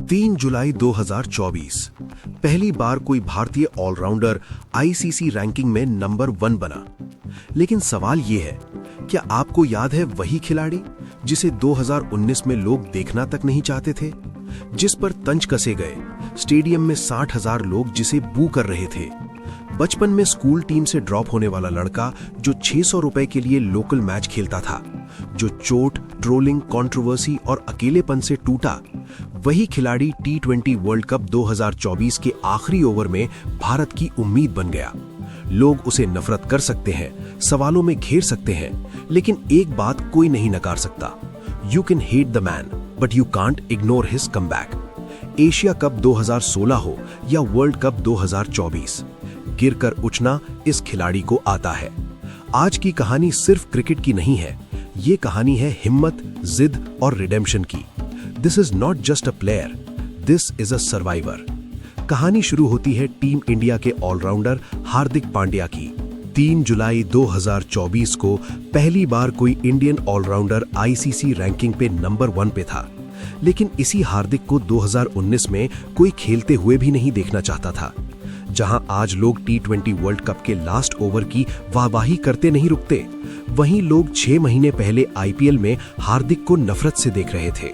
3 जुलाई 2024 पहली बार कोई भारतीय ऑलराउंडर आईसीसी रैंकिंग में नंबर 1 बना। लेकिन सवाल ये है, क्या आपको याद है वही खिलाड़ी जिसे 2019 में लोग देखना तक नहीं चाहते थे, जिस पर तंज कसे गए, स्टेडियम में 60,000 लोग जिसे बू कर रहे थे, बचपन में स्कूल टीम से ड्रॉप होने वाला लड़का जो 600 रुपए के लिए लोकल मैच खेलता था, जो चोट, ट्रोलिंग, कंट्रोवर्सी और अकेलेपन से टूटा, वही खिलाड़ी T20 वर्ल्ड कप 2024 के आखिरी ओवर में भारत की उम्मीद बन गया। लोग उसे नफरत कर सकते हैं, सवालों में घेर सकते हैं, लेकिन एक बात कोई नहीं नकार सकता, you can hate the man but you can't ignore his comeback. Asia cup 2016 हो या वर्ल्ड कप 2024, गिरकर उठना इस खिलाड़ी को आता है। आज की कहानी सिर्फ क्रिकेट की नहीं है, ये कहानी है हिम्मत, जिद और रिडेम्पशन की। This is not just a player, this is a survivor. कहानी शुरू होती है टीम इंडिया के ऑलराउंडर हार्दिक पांड्या की। 3 जुलाई 2024 को पहली बार कोई इंडियन ऑलराउंडर आईसीसी रैंकिंग पे नंबर 1 पे था। लेकिन इसी हार्दिक को 2019 में कोई खेलते हुए भी नहीं देखना चाहता था। जहां आज लोग T20 वर्ल्ड कप के लास्ट ओवर की वाहवाही करते नहीं रुकते, वहीं लोग 6 महीने पहले आईपीएल में हार्दिक को नफरत से देख रहे थे।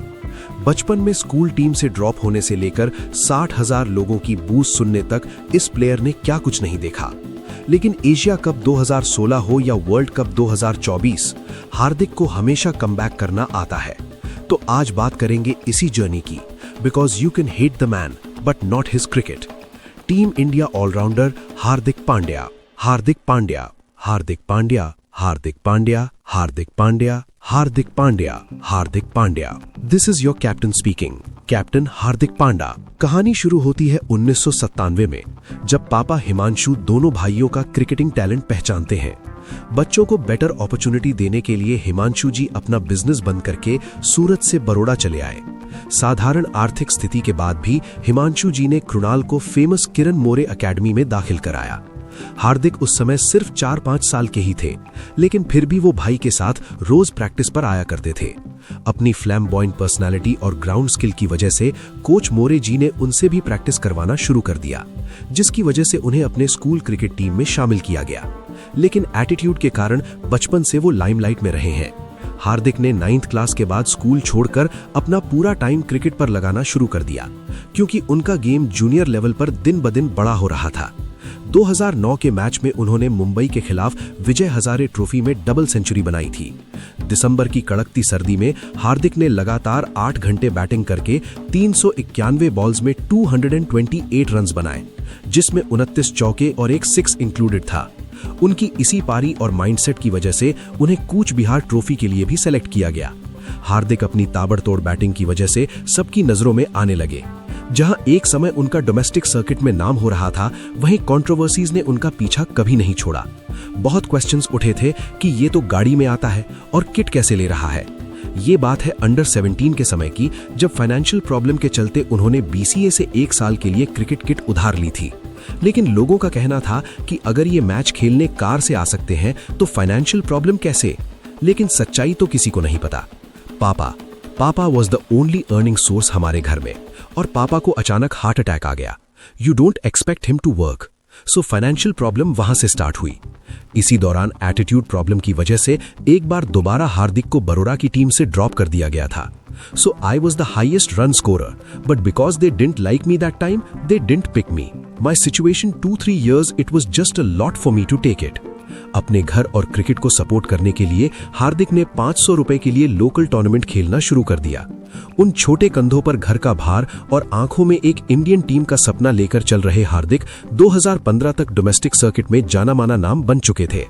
बचपन में स्कूल टीम से ड्रॉप होने से लेकर 60,000 लोगों की बूज सुनने तक इस प्लेयर ने क्या कुछ नहीं देखा। लेकिन एशिया कप 2016 हो या वर्ल्ड कप 2024, हार्दिक को हमेशा कमबैक करना आता है। तो आज बात करेंगे इसी जर्नी की, because you can hate the man but not his cricket. Team India allrounder Hardik Pandya. Hardik Pandya, Hardik Pandya, Hardik Pandya, Hardik Pandya, Hardik Pandya, Hardik Pandya. This is your captain speaking, captain Hardik Pandya. कहानी शुरू होती है 1997 में, जब पापा हिमांशु दोनों भाइयों का क्रिकेटिंग टैलेंट पहचानते हैं। बच्चों को बेटर अपॉर्चुनिटी देने के लिए हिमांशु जी अपना बिजनेस बंद करके सूरत से बड़ौदा चले आए। साधारण आर्थिक स्थिति के बाद भी हिमांशु जी ने कृणाल को फेमस किरण मोरे एकेडमी में दाखिल कराया। हार्दिक उस समय सिर्फ 4-5 साल के ही थे, लेकिन फिर भी वो भाई के साथ रोज प्रैक्टिस पर आया करते थे। अपनी फ्लैम्बॉयंट पर्सनालिटी और ग्राउंड स्किल की वजह से कोच मोरे जी ने उनसे भी प्रैक्टिस करवाना शुरू कर दिया, जिसकी वजह से उन्हें अपने स्कूल क्रिकेट टीम में शामिल किया गया। लेकिन एटीट्यूड के कारण बचपन से वो लाइमलाइट में रहे हैं। हार्दिक ने 9th क्लास के बाद स्कूल छोड़कर अपना पूरा टाइम क्रिकेट पर लगाना शुरू कर दिया, क्योंकि उनका गेम जूनियर लेवल पर दिन ब दिन बड़ा हो रहा था। 2009 के मैच में उन्होंने मुंबई के खिलाफ विजय हजारे ट्रॉफी में डबल सेंचुरी बनाई थी। दिसंबर की कड़कती सर्दी में हार्दिक ने लगातार 8 घंटे बैटिंग करके 391 बॉल्स में 228 रन्स बनाए, जिसमें 29 चौके और एक 6 इंक्लूडेड था। उनकी इसी पारी और माइंडसेट की वजह से उन्हें कूच बिहार ट्रॉफी के लिए भी सेलेक्ट किया गया। हार्दिक अपनी ताबड़तोड़ बैटिंग की वजह से सबकी नजरों में आने लगे। जहां एक समय उनका डोमेस्टिक सर्किट में नाम हो रहा था, वहीं कंट्रोवर्सीज ने उनका पीछा कभी नहीं छोड़ा। बहुत क्वेश्चंस उठे थे कि ये तो गाड़ी में आता है और किट कैसे ले रहा है। ये बात है अंडर 17 के समय की, जब फाइनेंशियल प्रॉब्लम के चलते उन्होंने BCA से 1 साल के लिए क्रिकेट किट उधार ली थी। लेकिन लोगों का कहना था कि अगर ये मैच खेलने कार से आ सकते हैं तो फाइनेंशियल प्रॉब्लम कैसे। लेकिन सच्चाई तो किसी को नहीं पता। पापा was the only earning source हमारे घर में, और पापा को अचानक हार्ट अटैक आ गया। You don't expect him to work, so financial problem वहां से स्टार्ट हुई। इसी दौरान एटीट्यूड प्रॉब्लम की वजह से एक बार दोबारा हार्दिक को बड़ौदा की टीम से ड्रॉप कर दिया गया था। So I was the highest run scorer, but because they didn't like me that time, they didn't pick me. My situation 2-3 years, it was just a lot for me to take it. अपने घर और cricket को support करने के लिए हार्दिक ने 500 रुपए के लिए लोकल टूर्नामेंट खेलना शुरू कर दिया। उन छोटे कंधों पर घर का भार और आंखों में एक इंडियन टीम का सपना लेकर चल रहे हार्दिक 2015 तक डोमेस्टिक सर्किट में जाना माना नाम बन चुके थे।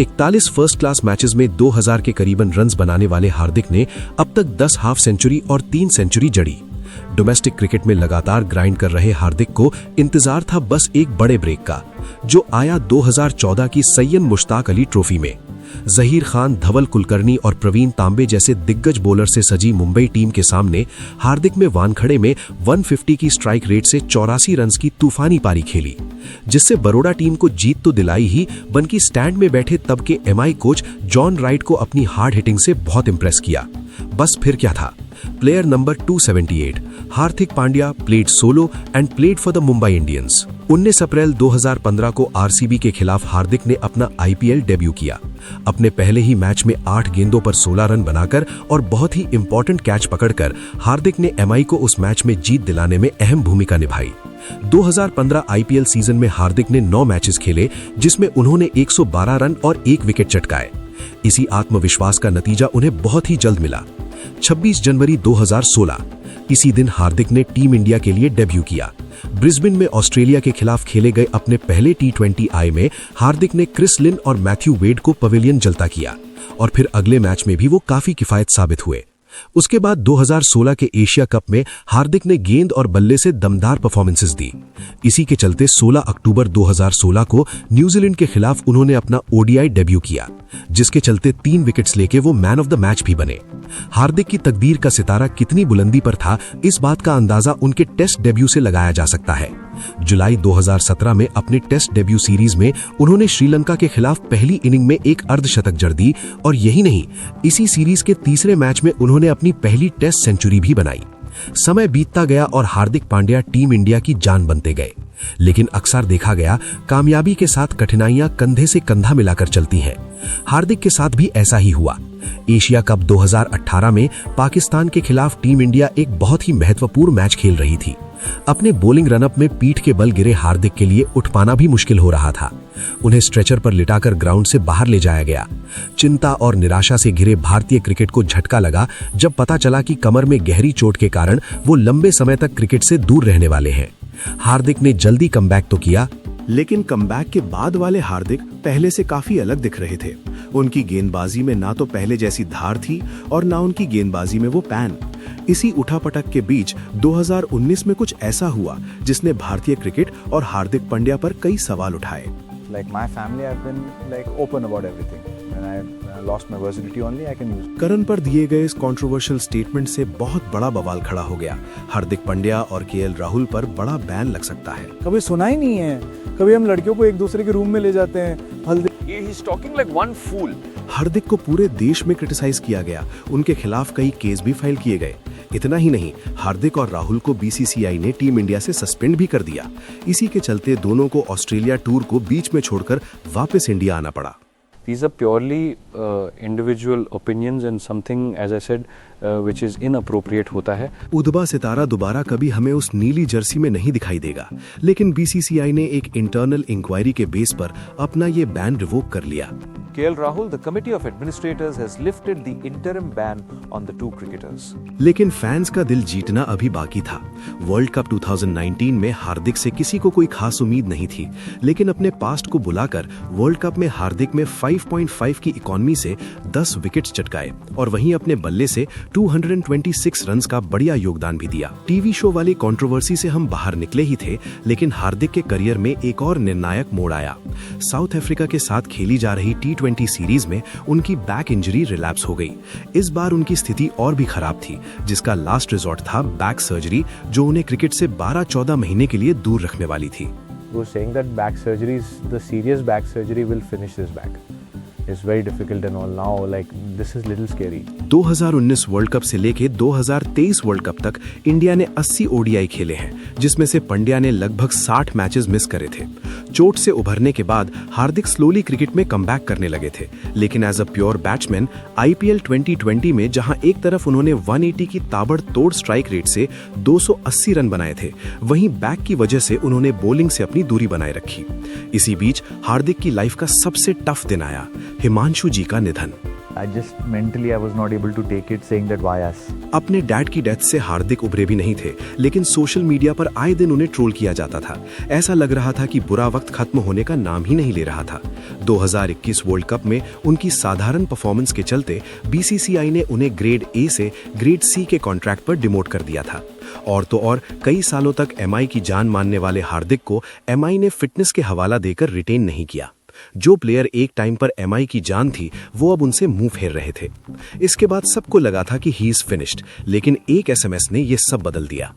41 फर्स्ट क्लास मैचेस में 2000 के करीबन रन्स बनाने वाले हार्दिक ने अब तक 10 हाफ सेंचुरी और 3 सेंचुरी जड़ी। डोमेस्टिक क्रिकेट में लगातार ग्राइंड कर रहे हार्दिक को इंतजार था बस एक बड़े ब्रेक का, जो आया 2014 की सैयद मुश्ताक अली ट्रॉफी में। जहीर खान, धवल कुलकर्णी और प्रवीण तांबे जैसे दिग्गज बॉलर से सजी मुंबई टीम के सामने हार्दिक में वानखड़े में 150 की स्ट्राइक रेट से 84 रन्स की तूफानी पारी खेली, जिससे बड़ौदा टीम को जीत तो दिलाई ही, बल्कि स्टैंड में बैठे तब के MI कोच जॉन राइट को अपनी हार्ड हिटिंग से बहुत इंप्रेस किया। बस फिर क्या था, Player number 278, Hardik Pandya played solo and played for the Mumbai Indians. 19 अप्रैल 2015 को आरसीबी के खिलाफ हार्दिक ने अपना आईपीएल डेब्यू किया। अपने पहले ही मैच में 8 गेंदों पर 16 रन बनाकर और बहुत ही इंपॉर्टेंट कैच पकड़कर हार्दिक ने एमआई को उस मैच में जीत दिलाने में अहम भूमिका निभाई। 2015 आईपीएल सीजन में हार्दिक ने 9 मैचेस खेले, जिसमें उन्होंने 112 रन और 1 विकेट चटकाए। इसी आत्मविश्वास का नतीजा उन्हें बहुत ही जल्द मिला। 26 जनवरी 2016, इसी दिन हार्दिक ने टीम इंडिया के लिए डेब्यू किया। ब्रिस्बेन में ऑस्ट्रेलिया के खिलाफ खेले गए अपने पहले T20I में हार्दिक ने क्रिस लिन और मैथ्यू वेड को पवेलियन जलता किया और फिर अगले मैच में भी वो काफी किफायत साबित हुए। उसके बाद 2016 के एशिया कप में हार्दिक ने गेंद और बल्ले से दमदार परफॉर्मेंसेस दी। इसी के चलते 16 अक्टूबर 2016 को न्यूजीलैंड के खिलाफ उन्होंने अपना ओडीआई डेब्यू किया, जिसके चलते 3 विकेट्स लेके वो मैन ऑफ द मैच भी बने। हार्दिक की तकदीर का सितारा कितनी बुलंदी पर था, इस बात का अंदाजा उनके टेस्ट डेब्यू से लगाया जा सकता है। जुलाई 2017 में अपने टेस्ट डेब्यू सीरीज में उन्होंने श्रीलंका के खिलाफ पहली इनिंग में एक अर्धशतक जड़ दी और यही नहीं, इसी सीरीज के तीसरे मैच में उन्होंने अपनी पहली टेस्ट सेंचुरी भी बनाई। समय बीतता गया और हार्दिक पांड्या टीम इंडिया की जान बनते गए, लेकिन अक्सर देखा गया कामयाबी के साथ कठिनाइयां कंधे से कंधा मिलाकर चलती हैं। हार्दिक के साथ भी ऐसा ही हुआ। एशिया कप 2018 में पाकिस्तान के खिलाफ टीम इंडिया एक बहुत ही महत्वपूर्ण मैच खेल रही थी। अपने बॉलिंग रनअप में पीठ के बल गिरे हार्दिक के लिए उठ पाना भी मुश्किल हो रहा था। उन्हें स्ट्रेचर पर लिटाकर ग्राउंड से बाहर ले जाया गया। चिंता और निराशा से घिरे भारतीय क्रिकेट को झटका लगा जब पता चला कि कमर में गहरी चोट के कारण वो लंबे समय तक क्रिकेट से दूर रहने वाले हैं। हार्दिक ने जल्दी कमबैक तो किया, लेकिन कमबैक के बाद वाले हार्दिक पहले से काफी अलग दिख रहे थे। उनकी गेंदबाजी में ना तो पहले जैसी धार थी और ना उनकी गेंदबाजी में वो पैन। इसी उठापटक के बीच 2019 में कुछ ऐसा हुआ जिसने भारतीय क्रिकेट और हार्दिक पांड्या पर कई सवाल उठाए। Like my family, I've been like open about everything. When I lost my virginity only, I can use. करण पर दिए गए इस कंट्रोवर्शियल स्टेटमेंट से बहुत बड़ा बवाल खड़ा हो गया। हार्दिक पांड्या और केएल राहुल पर बड़ा बैन लग सकता है। कभी सुना ही नहीं है। कभी हम लड़कियों को एक दूसरे के रूम में ले जाते हैं। He's talking like one fool. हार्दिक को पूरे देश में क्रिटिसाइज किया गया। उनके खिलाफ कई केस भी फाइल किए गए। इतना ही नहीं, हार्दिक और राहुल को बीसीसीआई ने टीम इंडिया से सस्पेंड भी कर दिया। इसी के चलते दोनों को ऑस्ट्रेलिया टूर को बीच में छोड़कर वापस इंडिया आना पड़ा। These are purely individual opinions and something, as I said, which is inappropriate होता है। उदबा सितारा दोबारा कभी हमें उस नीली जर्सी में नहीं दिखाई देगा, लेकिन बीसीसीआई ने एक इंटरनल इंक्वायरी के बेस पर अपना ये बैन रिवोक कर लिया। KL Rahul, the Committee of Administrators has lifted the interim ban on the 2 cricketers. लेकिन फैंस का दिल जीतना अभी बाकी था। वर्ल्ड कप 2019 में हार्दिक से किसी को कोई खास उम्मीद नहीं थी, लेकिन अपने पास्ट को बुलाकर वर्ल्ड कप में हार्दिक में 5.5 की इकोनॉमी से 10 विकेट्स चटकाए और वहीं अपने बल्ले से 226 रन्स का बढ़िया योगदान भी दिया। टीवी शो वाली कंट्रोवर्सी से हम बाहर निकले ही थे, लेकिन हार्दिक के करियर में एक और निर्णायक मोड़ आया। साउथ अफ्रीका के साथ खेली जा रही T20 सीरीज में उनकी बैक इंजरी रिलैप्स हो गई। इस बार उनकी स्थिति और भी खराब थी, जिसका लास्ट रिजॉर्ट था बैक सर्जरी, जो उन्हें क्रिकेट से 12-14 महीने के लिए दूर रखने वाली थी। saying that back surgeries, the serious back surgery will finish his back. It's very difficult and all now, like this is little scary. 2019 world cup से लेके 2023 वर्ल्ड कप तक इंडिया ने 80 ओडीआई खेले हैं, जिसमें से पांड्या ने लगभग 60 मैचेस मिस करे थे। चोट से उभरने के बाद हार्दिक स्लोली क्रिकेट में कमबैक करने लगे थे, लेकिन as a pure batsman IPL 2020 में जहां एक तरफ उन्होंने 180 की ताबड़तोड़ स्ट्राइक रेट से 280 रन बनाए थे, वहीं बैक की वजह से उन्होंने बॉलिंग से अपनी दूरी बनाए रखी। इसी बीच हार्दिक की लाइफ का सबसे टफ दिन आया, हिमांशु जी का निधन। I just mentally I was not able to take it, saying that why us. अपने डैड की डेथ से हार्दिक उभरे भी नहीं थे, लेकिन सोशल मीडिया पर आए दिन उन्हें ट्रोल किया जाता था। ऐसा लग रहा था कि बुरा वक्त खत्म होने का नाम ही नहीं ले रहा था। 2021 वर्ल्ड कप में उनकी साधारण परफॉर्मेंस के चलते बीसीसीआई ने उन्हें ग्रेड ए से ग्रेड सी के कॉन्ट्रैक्ट पर डिमोट कर दिया था। और तो और कई सालों तक एमआई की जान मानने वाले हार्दिक को एमआई ने फिटनेस के हवाला देकर रिटेन नहीं किया। जो प्लेयर एक टाइम पर एमआई की जान थी, वो अब उनसे मुंह फेर रहे थे। इसके बाद सबको लगा था कि ही इज फिनिश्ड, लेकिन एक एसएमएस ने ये सब बदल दिया।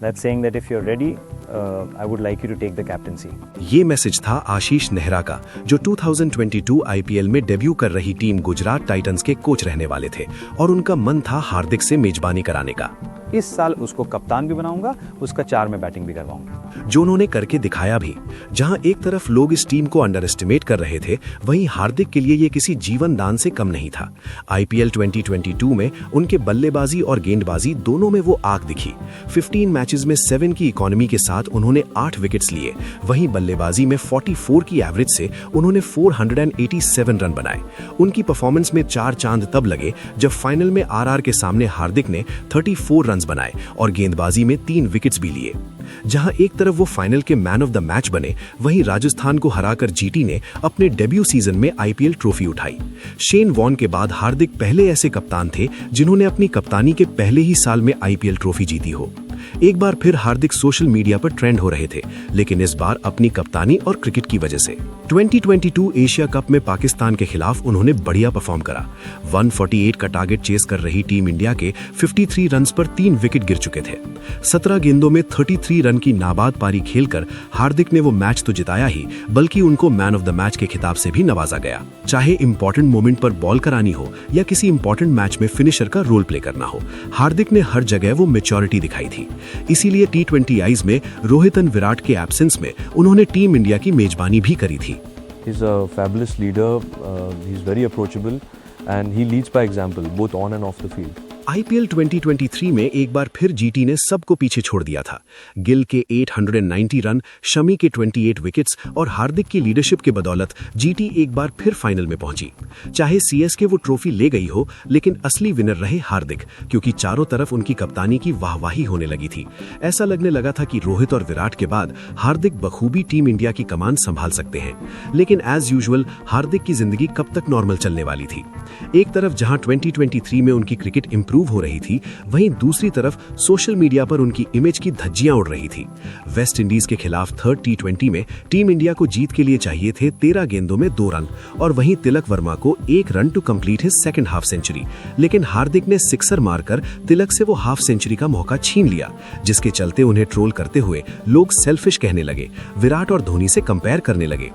That's saying that if you're ready, I would like you to take the captaincy. ये मैसेज था आशीष नेहरा का, जो 2022 आईपीएल में डेब्यू कर रही टीम गुजरात टाइटंस के कोच रहने वाले थे और उनका मन था हार्दिक से मेजबानी कराने का। इस साल उसको कप्तान भी बनाऊंगा, उसका 4 में बैटिंग भी करवाऊंगा। जो उन्होंने करके दिखाया भी। जहां एक तरफ लोग इस टीम को अंडर एस्टिमेट कर रहे थे, वहीं हार्दिक के लिए ये किसी जीवन दान से कम नहीं था। आईपीएल 2022 में उनके बल्लेबाजी और गेंदबाजी दोनों में वो आग दिखी। 15 मैचेस में 7 की इकोनॉमी के साथ उन्होंने 8 विकेट्स लिए। वहीं बल्लेबाजी में 44 की एवरेज से उन्होंने 487 रन बनाए। उनकी परफॉर्मेंस में 4 चांद तब लगे जब फाइनल में आरआर के सामने हार्दिक ने 34 रन बनाए और गेंदबाजी में 3 विकेट्स भी लिए। जहां एक तरफ वो फाइनल के मैन ऑफ द मैच बने, वहीं राजस्थान को हराकर जीटी ने अपने डेब्यू सीजन में आईपीएल ट्रॉफी उठाई। शेन वॉर्न के बाद हार्दिक पहले ऐसे कप्तान थे जिन्होंने अपनी कप्तानी के पहले ही साल में आईपीएल ट्रॉफी जीती हो। एक बार फिर हार्दिक सोशल मीडिया पर ट्रेंड हो रहे थे, लेकिन इस बार अपनी कप्तानी और क्रिकेट की वजह से। 2022 एशिया कप में पाकिस्तान के खिलाफ उन्होंने बढ़िया परफॉर्म करा। 148 का टारगेट चेस कर रही टीम इंडिया के 53 रन्स पर 3 विकेट गिर चुके थे। 17 गेंदों में 33 रन की नाबाद पारी खेलकर हार्दिक ने वो मैच तो जिताया ही, बल्कि उनको मैन ऑफ द मैच के खिताब से भी नवाजा गया। चाहे इंपॉर्टेंट मोमेंट पर बॉल करानी हो या किसी इंपॉर्टेंट मैच में फिनिशर का रोल प्ले करना हो, हार्दिक ने हर जगह वो मैच्योरिटी दिखाई थी। इसीलिए T20 आईज में रोहित और विराट के एब्सेंस में उन्होंने टीम इंडिया की मेजबानी भी करी थी। He's a fabulous leader, he's very approachable and he leads by example both on and off the field. IPL 2023 में एक बार फिर जीटी ने सबको पीछे छोड़ दिया था। गिल के 890 रन, शमी के 28 विकेट्स और हार्दिक की लीडरशिप के बदौलत जीटी एक बार फिर फाइनल में पहुंची। चाहे सीएसके वो ट्रॉफी ले गई हो, लेकिन असली विनर रहे हार्दिक, क्योंकि चारों तरफ उनकी कप्तानी की वाहवाही होने लगी थी। ऐसा लगने लगा था कि रोहित और विराट के बाद हार्दिक बखूबी टीम इंडिया की कमान संभाल सकते हैं। लेकिन एज यूजुअल हार्दिक की जिंदगी कब तक नॉर्मल चलने वाली थी। एक तरफ जहां 2023 में उनकी क्रिकेट इंप्रूव हो रही थी, वहीं दूसरी तरफ सोशल मीडिया पर उनकी इमेज की धज्जियां उड़ रही थी। वेस्ट इंडीज के खिलाफ 3rd T20 में टीम इंडिया को जीत के लिए चाहिए थे 13 गेंदों में 2 रन और वहीं तिलक वर्मा को 1 run to complete his second half century. लेकिन हार्दिक ने सिक्सर मारकर तिलक से वो हाफ सेंचुरी का मौका छीन लिया, जिसके चलते उन्हें ट्रोल करते हुए लोग सेल्फिश कहने लगे, विराट और धोनी से कंपेयर करने लगे।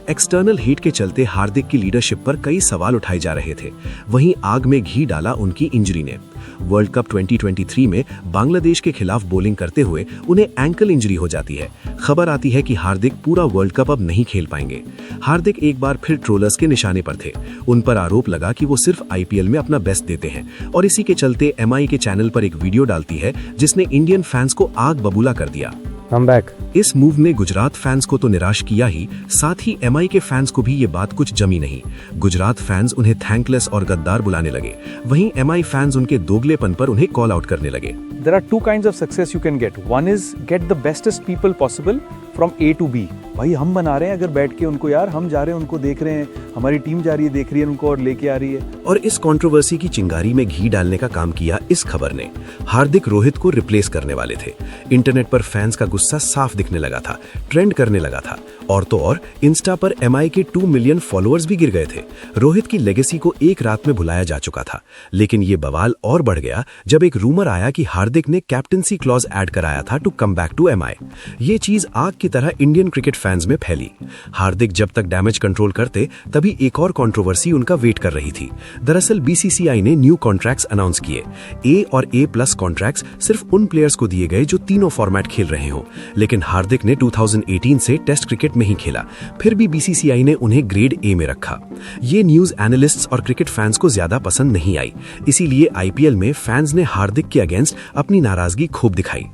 एक्सटर्नल हीट के चलते हार्दिक की लीडरशिप पर कई सवाल उठाए जा रहे थे। वहीं आग में घी डाला उनकी इंजरी ने। वर्ल्ड कप 2023 में बांग्लादेश के खिलाफ बॉलिंग करते हुए उन्हें एंकल इंजरी हो जाती है। खबर आती है कि हार्दिक पूरा वर्ल्ड कप अब नहीं खेल पाएंगे। हार्दिक एक बार फिर ट्रोलर्स के निशाने पर थे। उन पर आरोप लगा कि वो सिर्फ आईपीएल में अपना बेस्ट देते हैं और इसी के चलते एमआई के चैनल पर एक वीडियो डालती है जिसने इंडियन फैंस को आग बबूला कर दिया। I'm back. इस मूव ने गुजरात फैंस को तो निराश किया ही, साथ ही एमआई के फैंस को भी ये बात कुछ जमी नहीं। गुजरात फैंस उन्हें थैंकलेस और गद्दार बुलाने लगे, वहीं एमआई फैंस उनके दोगलेपन पर उन्हें कॉल आउट करने लगे। There are 2 kinds of success you can get. One is get the bestest people possible from A to B. भाई हम बना रहे हैं अगर बैठ के उनको, यार हम जा रहे हैं उनको देख रहे हैं, हमारी टीम जा रही है देख रही है उनको और लेके आ रही है। और इस कंट्रोवर्सी की चिंगारी में घी डालने का काम किया इस खबर ने। हार्दिक रोहित को रिप्लेस करने वाले थे। इंटरनेट पर फैंस का गुस्सा साफ दिखने लगा था, ट्रेंड करने लगा था। और तो और इंस्टा पर एमआई के 2 मिलियन फॉलोअर्स भी गिर गए थे। रोहित की लेगेसी को एक रात में भुलाया जा चुका था। लेकिन ये बवाल और बढ़ गया जब एक रूमर आया कि हार्दिक ने कैप्टनसी क्लॉज ऐड कराया था to come back to MI. ये चीज आग की तरह इंडियन क्रिकेट फैंस में फैली। हार्दिक जब तक डैमेज कंट्रोल करते, तभी एक और कंट्रोवर्सी उनका वेट कर रही थी। दरअसल बीसीसीआई ने न्यू कॉन्ट्रैक्ट्स अनाउंस किए। ए और A+ कॉन्ट्रैक्ट्स सिर्फ उन प्लेयर्स को दिए गए जो तीनों फॉर्मेट खेल रहे हो। लेकिन हार्दिक ने 2018 से टेस्ट क्रिकेट में ही खेला, फिर भी बीसीसीआई ने उन्हें ग्रेड ए में रखा। ये न्यूज एनालिस्ट्स और क्रिकेट फैंस को ज्यादा पसंद नहीं आई। इसीलिए आईपीएल में फैंस ने हार्दिक के अगेंस्ट अपनी नाराजगी खूब दिखाई।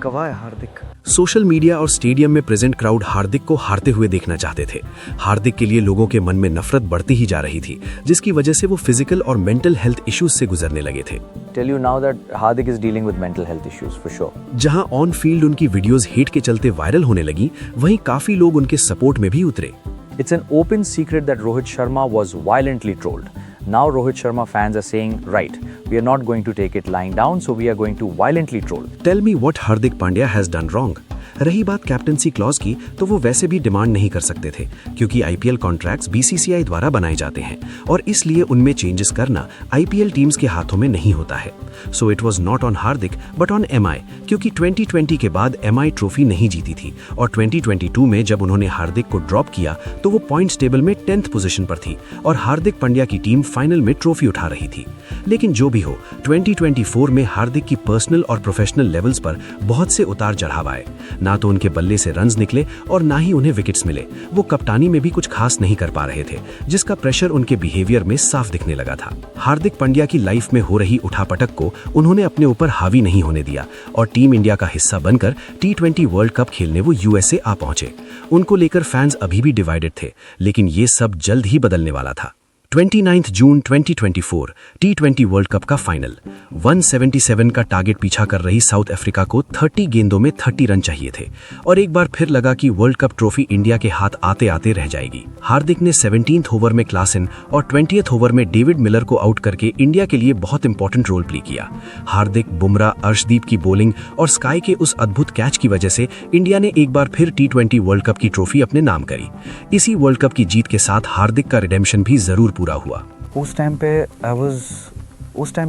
कवा है हार्दिक। सोशल मीडिया और स्टेडियम में प्रेजेंट क्राउड हार्दिक को हारते हुए देखना चाहते थे। हार्दिक के लिए लोगों के मन में नफरत बढ़ती ही जा रही थी, जिसकी वजह से वो फिजिकल और मेंटल हेल्थ इश्यूज से गुजरने लगे थे। Tell you now that Hardik is dealing with mental health issues for sure. जहां ऑन फील्ड उनकी वीडियोस हेट के चलते वायरल होने लगी, वहीं काफी लोग उनके सपोर्ट में भी उतरे। It's an open secret that Rohit Sharma was violently trolled. Now Rohit Sharma fans are saying, right, we are not going to take it lying down, so we are going to violently troll. Tell me what Hardik Pandya has done wrong. रही बात captaincy clause की, तो वो वैसे भी demand नहीं कर सकते थे क्योंकि आईपीएल कॉन्ट्रैक्ट्स बीसीसीआई द्वारा बनाए जाते हैं और इसलिए उनमें चेंजेस करना आईपीएल टीम्स के हाथों में नहीं होता है। So it was not on Hardik but on MI, क्योंकि 2020 के बाद एमआई ट्रॉफी नहीं जीती थी और 2022 में जब उन्होंने हार्दिक को ड्रॉप किया तो वो पॉइंट्स टेबल में 10th पोजीशन पर थी और हार्दिक पांड्या की टीम फाइनल में ट्रॉफी उठा रही थी। लेकिन जो भी हो, 2024 में हार्दिक की पर्सनल और प्रोफेशनल लेवल्स पर बहुत से उतार चढ़ाव आए। ना तो उनके बल्ले से रन्स निकले और ना ही उन्हें विकेट्स मिले। वो कप्तानी में भी कुछ खास नहीं कर पा रहे थे, जिसका प्रेशर उनके बिहेवियर में साफ दिखने लगा था। हार्दिक पांड्या की लाइफ में हो रही उठापटक को उन्होंने अपने ऊपर हावी नहीं होने दिया और टीम इंडिया का हिस्सा बनकर T20 वर्ल्ड कप खेलने वो यूएसए आ पहुंचे। उनको लेकर फैंस अभी भी डिवाइडेड थे, लेकिन ये सब जल्द ही बदलने वाला था। 29 जून 2024 T20 वर्ल्ड कप का फाइनल। 177 का टारगेट पीछा कर रही साउथ अफ्रीका को 30 गेंदों में 30 रन चाहिए थे और एक बार फिर लगा कि वर्ल्ड कप ट्रॉफी इंडिया के हाथ आते आते रह जाएगी। हार्दिक ने 17th ओवर में क्लासन और 20th ओवर में डेविड मिलर को आउट करके इंडिया के लिए बहुत इंपॉर्टेंट रोल प्ले किया। हार्दिक, बुमराह, अर्शदीप की बॉलिंग और स्काई के उस अद्भुत कैच की वजह से इंडिया ने एक बार फिर T20 वर्ल्ड कप की ट्रॉफी अपने नाम करी। इसी वर्ल्ड कप की जीत के साथ हार्दिक का रिडेम्पशन भी जरूर पूरा हुआ। उस टाइम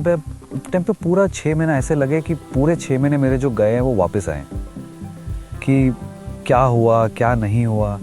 पे पूरा 6 महीना ऐसे लगे कि पूरे 6 महीने मेरे जो गए हैं वो वापस आए, कि क्या हुआ क्या नहीं हुआ,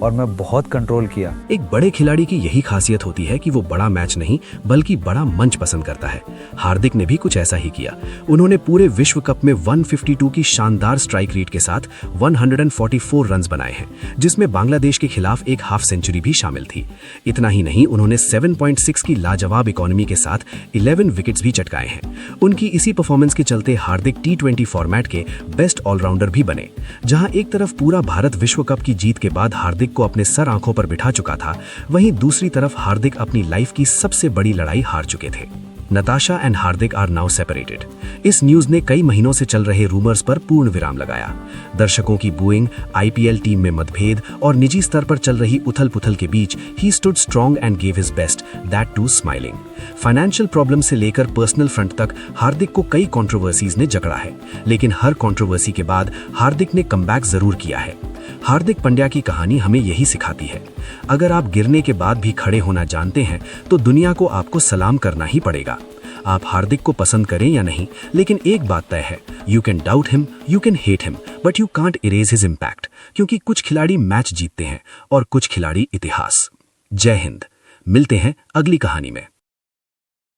और मैं बहुत कंट्रोल किया। एक बड़े खिलाड़ी की यही खासियत होती है कि वो बड़ा मैच नहीं बल्कि बड़ा मंच पसंद करता है। हार्दिक ने भी कुछ ऐसा ही किया। उन्होंने पूरे विश्व कप में 152 की शानदार स्ट्राइक रेट के साथ 144 रन्स बनाए हैं, जिसमें बांग्लादेश के खिलाफ एक हाफ सेंचुरी भी शामिल थी। इतना ही नहीं, उन्होंने 7.6 की लाजवाब इकोनॉमी के साथ 11 विकेट्स भी चटकाए हैं। उनकी इसी परफॉर्मेंस के चलते हार्दिक T20 फॉर्मेट के बेस्ट ऑलराउंडर भी बने। जहां एक तरफ पूरा भारत विश्व कप की जीत के बाद हार्दिक को अपने सर आंखों पर बिठा चुका था, वहीं दूसरी तरफ हार्दिक अपनी लाइफ की सबसे बड़ी लड़ाई हार चुके थे। Natasha and Hardik are now separated. इस न्यूज ने कई महीनों से चल रहे रूमर्स पर पूर्ण विराम लगाया। दर्शकों की बूइंग, आईपीएल टीम में मतभेद और निजी स्तर पर चल रही उथल-पुथल के बीच ही stood strong and gave his best, that too smiling. Financial problem से लेकर पर्सनल फ्रंट तक हार्दिक को कई कंट्रोवर्सीज ने जकड़ा है, लेकिन हर कंट्रोवर्सी के बाद हार्दिक ने कमबैक जरूर किया है। हार्दिक पांड्या की कहानी हमें यही सिखाती है, अगर आप गिरने के बाद भी खड़े होना जानते हैं तो दुनिया को आपको सलाम करना ही पड़ेगा। आप हार्दिक को पसंद करें या नहीं, लेकिन एक बात तय है, you can doubt him, you can hate him, but you can't erase his impact, क्योंकि कुछ खिलाड़ी मैच जीतते हैं और कुछ खिलाड़ी इतिहास। जय हिंद। मिलते हैं अगली कहानी में।